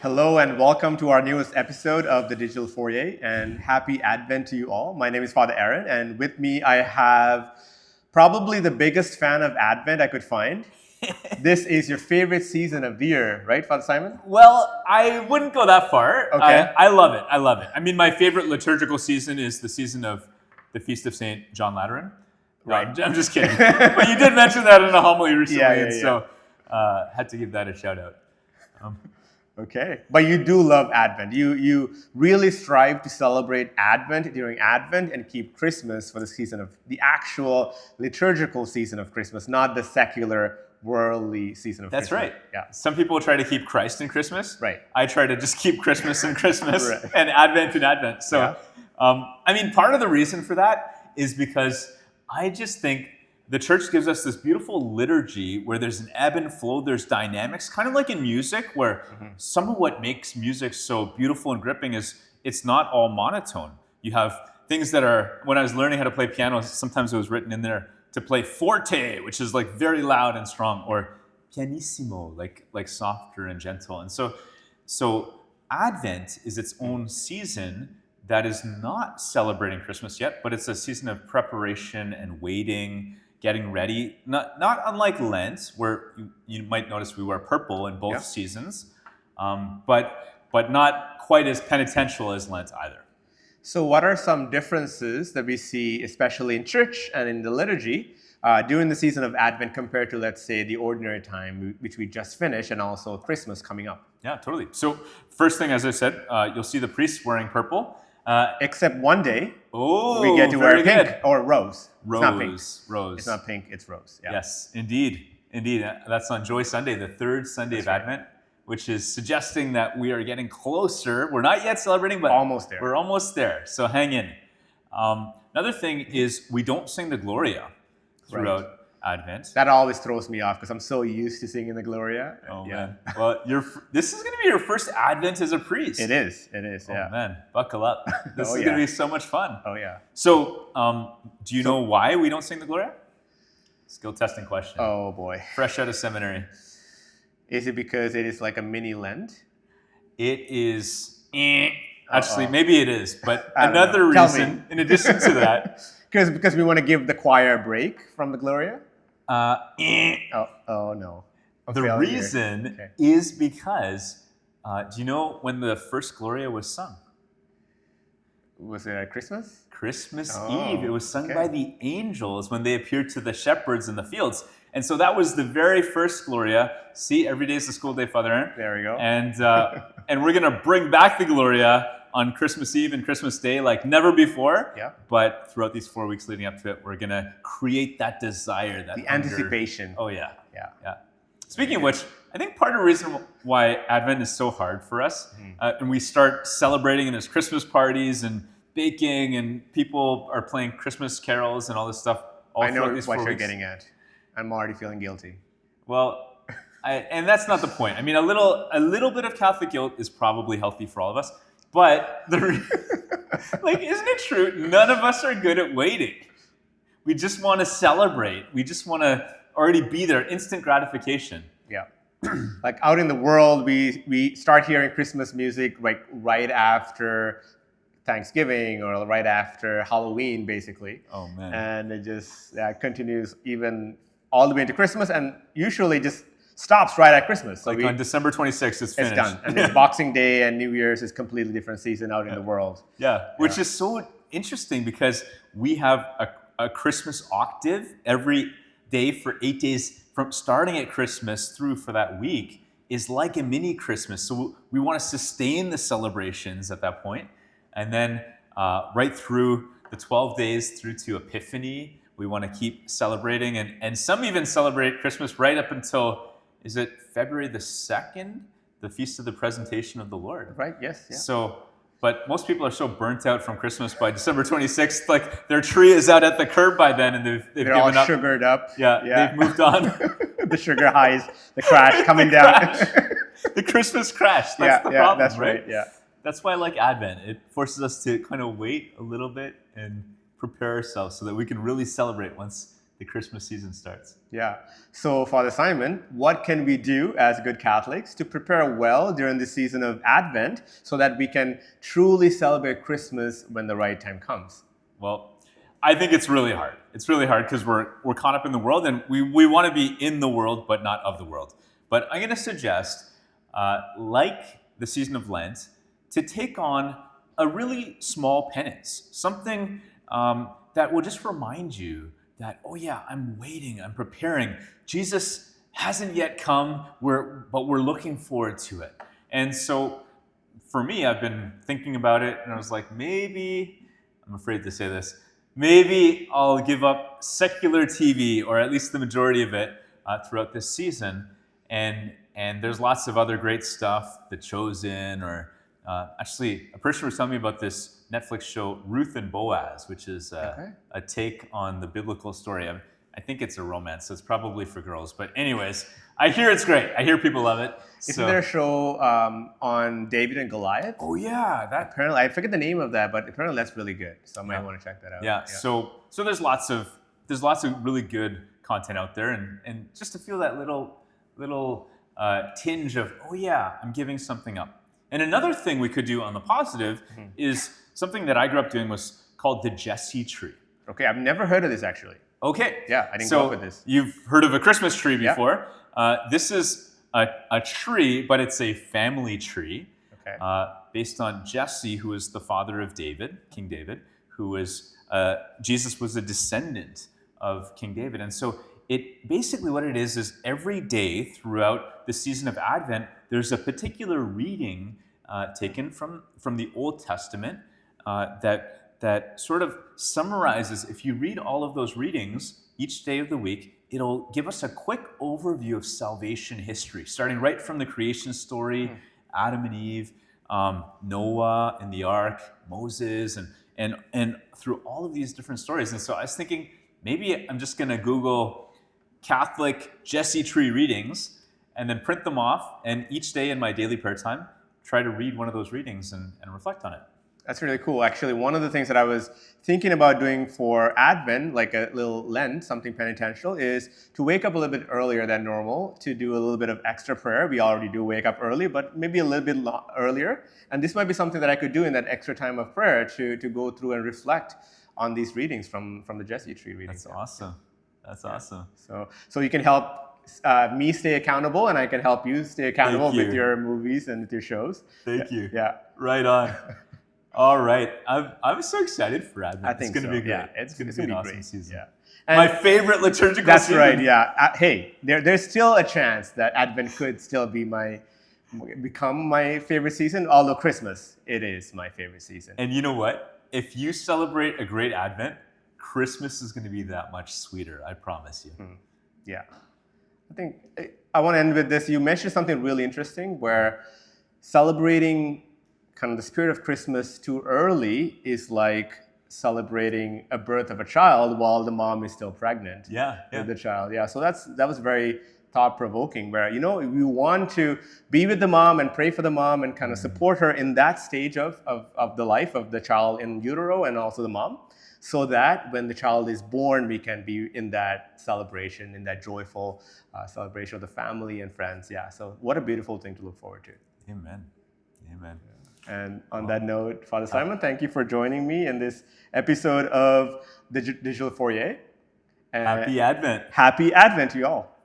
Hello and welcome to our newest episode of the Digital Foyer, and happy Advent to you all. My name is Father Eran, and with me I have probably the biggest fan of Advent I could find. This is your favorite season of the year, right, Father Simon? Well, I wouldn't go that far. Okay. I love it. I love it. I mean, my favorite liturgical season is the season of the Feast of St. John Lateran. Right. I'm just kidding. But you did mention that in a homily recently, Yeah, and so had to give that a shout out. Okay, but you do love Advent. You really strive to celebrate Advent during Advent and keep Christmas for the season of the actual liturgical season of Christmas, not the secular worldly season of That's Christmas. right. Yeah. Some people try to keep Christ in Christmas. Right. I try to just keep Christmas in Christmas Right. and Advent in Advent. So, Yeah. I mean, part of the reason for that is because I just think the church gives us this beautiful liturgy where there's an ebb and flow, there's dynamics, kind of like in music, where some of what makes music so beautiful and gripping is it's not all monotone. You have things that are, when I was learning how to play piano, sometimes it was written in there to play forte, which is like very loud and strong, or pianissimo, like softer and gentle. And so Advent is its own season that is not celebrating Christmas yet, but it's a season of preparation and waiting, getting ready. Not unlike Lent, where you might notice we wear purple in both seasons, but not quite as penitential as Lent either. So what are some differences that we see, especially in church and in the liturgy, during the season of Advent compared to, let's say, the ordinary time, which we just finished, and also Christmas coming up? Yeah, totally. So first thing, as I said, you'll see the priests wearing purple. Except one day, Oh, we get to wear very pink good. or rose. Rose, It's not pink. rose. It's not pink, it's rose. Yeah. Yes, indeed. That's on Joy Sunday, the third Sunday of Advent, which is suggesting that we are getting closer. We're not yet celebrating, but Almost there. we're almost there. So hang in. Another thing is we don't sing the Gloria throughout Advent. That always throws me off because I'm so used to singing the Gloria. Oh Yeah. man. Well, this is going to be your first Advent as a priest. It is, Oh yeah. man, buckle up. This Oh, is yeah. going to be so much fun. Oh, yeah. So, do you know why we don't sing the Gloria? Skill testing question. Oh, boy. Fresh out of seminary. Is it because it is like a mini Lent? It is. Actually, maybe it is. But I don't another know. Tell reason, me. in addition to that, Because we want to give the choir a break from the Gloria? Oh no. the reason is because, do you know when the first Gloria was sung? Was it at Christmas? Christmas Oh, Eve. It was sung okay. by the angels when they appeared to the shepherds in the fields. And so that was the very first Gloria. See, every day is a school day, Father Aaron. There we go. And we're going to bring back the Gloria on Christmas Eve and Christmas Day like never before. Yeah. But throughout these 4 weeks leading up to it, we're going to create that desire, that The hunger. anticipation. Oh, yeah. Yeah. Yeah. Speaking of which, I think part of the reason why Advent is so hard for us, and we start celebrating and there's Christmas parties and baking and people are playing Christmas carols and all this stuff all I know throughout these 4 what you're weeks. getting at. I'm already feeling guilty. Well, and that's not the point. I mean, a little bit of Catholic guilt is probably healthy for all of us, but like, isn't it true? None of us are good at waiting. We just want to celebrate. We just want to already be there, instant gratification. Yeah. Like out in the world, we start hearing Christmas music like right after Thanksgiving or right after Halloween, basically. Oh man. And it just continues even all the way into Christmas, and usually just stops right at Christmas. So Like on December 26th, it's finished. it's done. And then Boxing Day and New Year's is completely different season out in the world. Yeah, which is so interesting because we have a Christmas octave every day for 8 days from starting at Christmas through for that week is like a mini Christmas. So we want to sustain the celebrations at that point. And then right through the 12 days through to Epiphany, we want to keep celebrating. And some even celebrate Christmas right up until, is it February the 2nd? The Feast of the Presentation of the Lord. Right? Yes. Yeah. So, but most people are so burnt out from Christmas by December 26th, like their tree is out at the curb by then and they've They're given all up. sugared up. Yeah, they've moved on. The sugar highs, the crash coming down. The Christmas crash, that's the problem, that's right? Yeah. That's why I like Advent. It forces us to kind of wait a little bit and prepare ourselves so that we can really celebrate once the Christmas season starts. Yeah. So, Father Simon, what can we do as good Catholics to prepare well during the season of Advent so that we can truly celebrate Christmas when the right time comes? Well, I think it's really hard. It's really hard because we're caught up in the world, and we want to be in the world, but not of the world. But I'm going to suggest, like the season of Lent, to take on a really small penance, something that will just remind you that, oh yeah, I'm waiting, I'm preparing. Jesus hasn't yet come, but we're looking forward to it. And so for me, I've been thinking about it, and I was like, maybe, I'm afraid to say this, maybe I'll give up secular TV, or at least the majority of it, throughout this season. And there's lots of other great stuff, The Chosen, or actually, a person was telling me about this Netflix show, Ruth and Boaz, which is a take on the biblical story. I think it's a romance, so it's probably for girls. But anyways, I hear it's great. I hear people love it. Isn't there a show on David and Goliath? Oh yeah, that. Apparently, I forget the name of that, but apparently that's really good. So I might want to check that out. Yeah. So there's lots of really good content out there, and just to feel that little tinge of, oh yeah, I'm giving something up. And another thing we could do on the positive is something that I grew up doing, was called the Jesse tree. Okay, I've never heard of this actually. Okay. Yeah, I didn't grow up with this. You've heard of a Christmas tree before. This is a tree, but it's a family tree. Okay. Based on Jesse, who is the father of David, King David, who was, Jesus was a descendant of King David. And so basically what it is every day throughout the season of Advent, there's a particular reading taken from the Old Testament that sort of summarizes. If you read all of those readings each day of the week, it'll give us a quick overview of salvation history, starting right from the creation story, Adam and Eve, Noah and the ark, Moses, and through all of these different stories. And so I was thinking, maybe I'm just going to Google Catholic Jesse tree readings and then print them off, and each day in my daily prayer time, try to read one of those readings and reflect on it. That's really cool. Actually, one of the things that I was thinking about doing for Advent, like a little Lent, something penitential, is to wake up a little bit earlier than normal, to do a little bit of extra prayer. We already do wake up early, but maybe a little bit earlier. And this might be something that I could do in that extra time of prayer to go through and reflect on these readings from the Jesse tree readings. That's awesome. That's awesome. So you can help me stay accountable, and I can help you stay accountable with your movies and with your shows. Thank you. Yeah. Right on. All right. I'm so excited for Advent. I think it's going to be great. Yeah, it's going to be an awesome great. season. Yeah. And my favorite liturgical That's season. right, yeah. Hey, there's still a chance that Advent could still become my favorite season, although Christmas, it is my favorite season. And you know what? If you celebrate a great Advent, Christmas is going to be that much sweeter, I promise you. Yeah. I think I want to end with this. You mentioned something really interesting where celebrating kind of the spirit of Christmas too early is like celebrating a birth of a child while the mom is still pregnant with the child. Yeah, so that was very thought-provoking, where, we want to be with the mom and pray for the mom and kind of support her in that stage of the life of the child in utero and also the mom, so that when the child is born, we can be in that celebration, in that joyful celebration of the family and friends. Yeah, so what a beautiful thing to look forward to. Amen. Amen. And on that note, Father Simon, thank you for joining me in this episode of the Digital Foyer. Happy Advent. Happy Advent to you all.